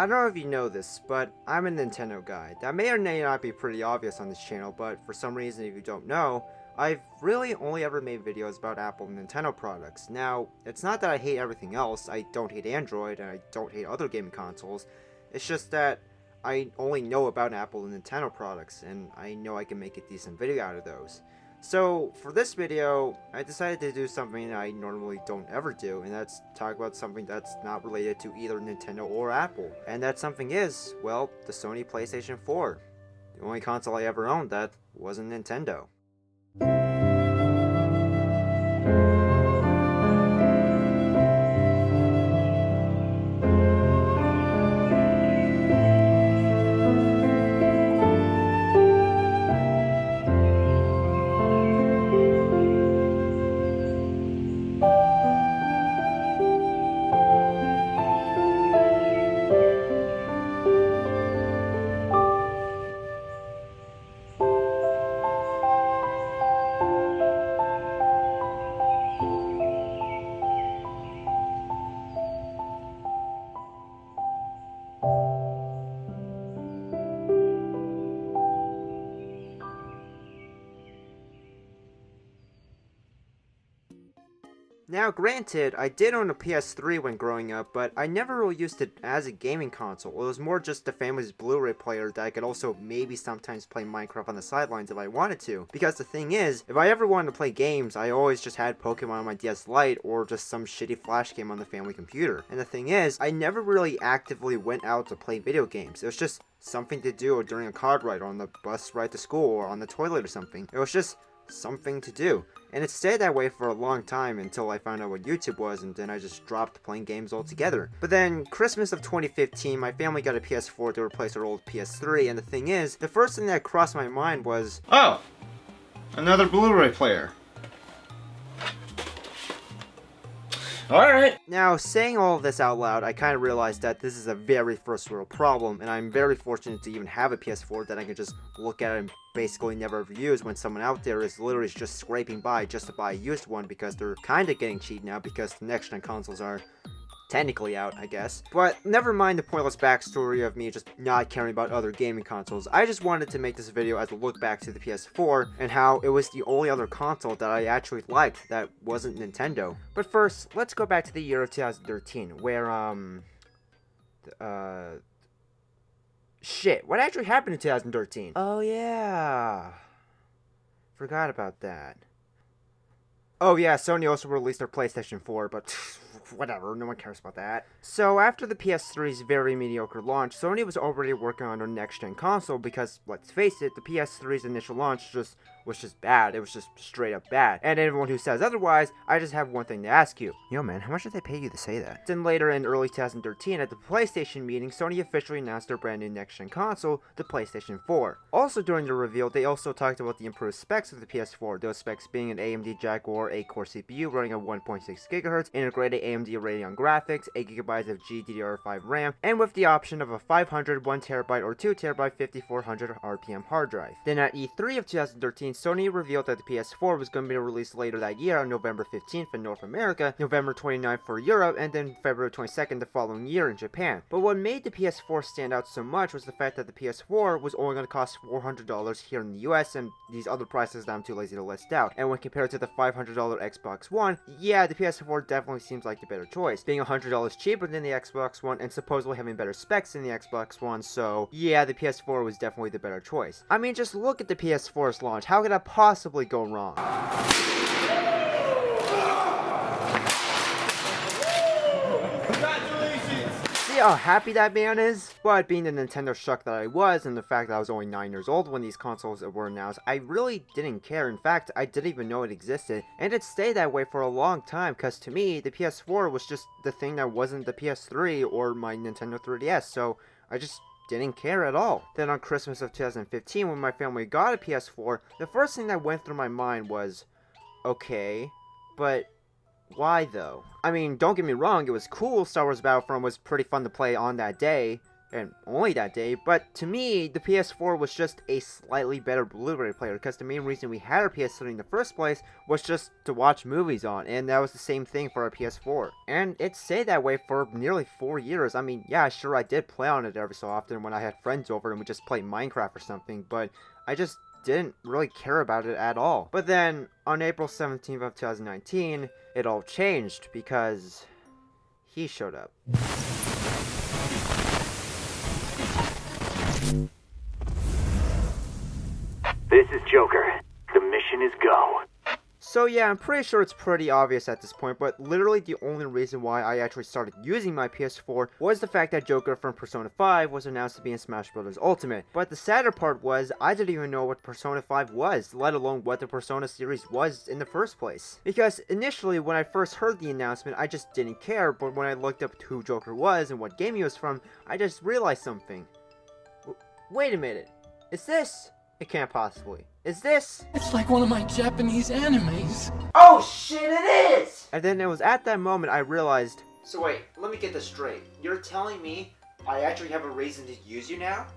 I don't know if you know this, but I'm a Nintendo guy. That may or may not be pretty obvious on this channel, but for some reason, if you don't know, I've really only ever made videos about Apple and Nintendo products. Now, it's not that I hate everything else, I don't hate Android, and I don't hate other gaming consoles, it's just that I only know about Apple and Nintendo products, and I know I can make a decent video out of those. So, for this video, I decided to do something I normally don't ever do, and that's talk about something that's not related to either Nintendo or Apple. And that something is, well, the Sony PlayStation 4. The only console I ever owned that wasn't Nintendo. Now, granted, I did own a PS3 when growing up, but I never really used it as a gaming console. It was more just the family's Blu-ray player that I could also maybe sometimes play Minecraft on the sidelines if I wanted to. Because the thing is, if I ever wanted to play games, I always just had Pokemon on my DS Lite or just some shitty flash game on the family computer. And the thing is, I never really actively went out to play video games. It was just something to do during a car ride or on the bus ride to school or on the toilet or something. It was just something to do. And it stayed that way for a long time until I found out what YouTube was, and then I just dropped playing games altogether. But then, Christmas of 2015, my family got a PS4 to replace our old PS3, and the thing is, the first thing that crossed my mind was, oh, another Blu-ray player. Alright. Now, saying all of this out loud, I kind of realized that this is a very first world problem, and I'm very fortunate to even have a PS4 that I can just look at and basically never ever use when someone out there is literally just scraping by just to buy a used one because they're kind of getting cheap now because the next gen consoles are technically out, I guess. But never mind the pointless backstory of me just not caring about other gaming consoles. I just wanted to make this video as a look back to the PS4 and how it was the only other console that I actually liked that wasn't Nintendo. But first, let's go back to the year of 2013 where, shit, what actually happened in 2013? Oh yeah, forgot about that. Oh yeah, Sony also released their PlayStation 4, but whatever, no one cares about that. So after the PS3's very mediocre launch, Sony was already working on their next-gen console because, let's face it, the PS3's initial launch was just bad. It was just straight up bad. And anyone who says otherwise, I just have one thing to ask you. Yo man, how much did they pay you to say that? Then later in early 2013, at the PlayStation meeting, Sony officially announced their brand new next-gen console, the PlayStation 4. Also during the reveal, they also talked about the improved specs of the PS4, those specs being an AMD Jaguar 8-core CPU running at 1.6 GHz, integrated AMD Radeon graphics, 8GB of GDDR5 RAM, and with the option of a 500, 1TB or 2TB 5400 RPM hard drive. Then at E3 of 2013, Sony revealed that the PS4 was going to be released later that year on November 15th in North America, November 29th for Europe, and then February 22nd the following year in Japan. But what made the PS4 stand out so much was the fact that the PS4 was only going to cost $400 here in the US and these other prices that I'm too lazy to list out. And when compared to the $500 Xbox One, yeah, the PS4 definitely seems like the better choice, being $100 cheaper than the Xbox One and supposedly having better specs than the Xbox One, so yeah, the PS4 was definitely the better choice. I mean, just look at the PS4's launch, how could that possibly go wrong? See how happy that man is? But being the Nintendo shuck that I was, and the fact that I was only 9 years old when these consoles were announced, I really didn't care. In fact, I didn't even know it existed, and it stayed that way for a long time, because to me, the PS4 was just the thing that wasn't the PS3 or my Nintendo 3DS, so I just didn't care at all. Then on Christmas of 2015, when my family got a PS4, the first thing that went through my mind was, okay, but why though? I mean, don't get me wrong, it was cool, Star Wars Battlefront was pretty fun to play on that day, and only that day, but to me, the PS4 was just a slightly better Blu-ray player, because the main reason we had our PS3 in the first place was just to watch movies on, and that was the same thing for our PS4. And it stayed that way for nearly 4 years. I mean, yeah, sure, I did play on it every so often when I had friends over and we just played Minecraft or something, but I just didn't really care about it at all. But then, on April 17th of 2019, it all changed, because he showed up. This is Joker. The mission is go. So yeah, I'm pretty sure it's pretty obvious at this point, but literally the only reason why I actually started using my PS4 was the fact that Joker from Persona 5 was announced to be in Smash Bros. Ultimate. But the sadder part was, I didn't even know what Persona 5 was, let alone what the Persona series was in the first place. Because initially, when I first heard the announcement, I just didn't care, but when I looked up who Joker was and what game he was from, I just realized something. Wait a minute. Is this? It can't possibly. Is this? It's like one of my Japanese animes. Oh shit, it is! And then it was at that moment I realized, so wait, let me get this straight. You're telling me I actually have a reason to use you now?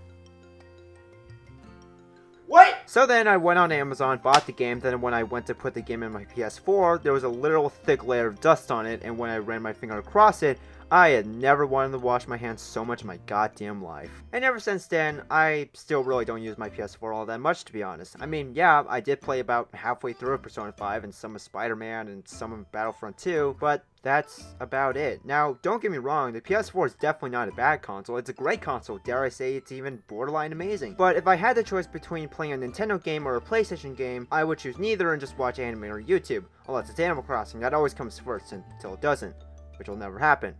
What? So then I went on Amazon, bought the game, then when I went to put the game in my PS4, there was a literal thick layer of dust on it, and when I ran my finger across it, I had never wanted to wash my hands so much in my goddamn life. And ever since then, I still really don't use my PS4 all that much, to be honest. I mean, yeah, I did play about halfway through Persona 5 and some of Spider-Man and some of Battlefront 2, but that's about it. Now, don't get me wrong, the PS4 is definitely not a bad console. It's a great console. Dare I say it's even borderline amazing. But if I had the choice between playing a Nintendo game or a PlayStation game, I would choose neither and just watch anime or YouTube. Unless it's Animal Crossing, that always comes first until it doesn't, which will never happen.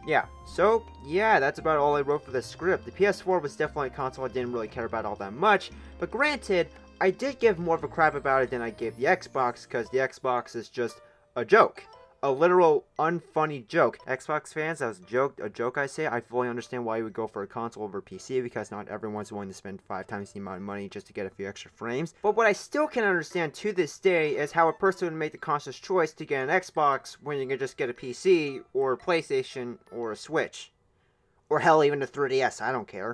Yeah, so, yeah, that's about all I wrote for this script. The PS4 was definitely a console I didn't really care about all that much, but granted, I did give more of a crap about it than I gave the Xbox, because the Xbox is just a joke. A literal, unfunny joke. Xbox fans, that was a joke I say. I fully understand why you would go for a console over PC, because not everyone's willing to spend 5 times the amount of money just to get a few extra frames. But what I still can understand to this day is how a person would make the conscious choice to get an Xbox when you can just get a PC, or a PlayStation, or a Switch. Or hell, even a 3DS, I don't care.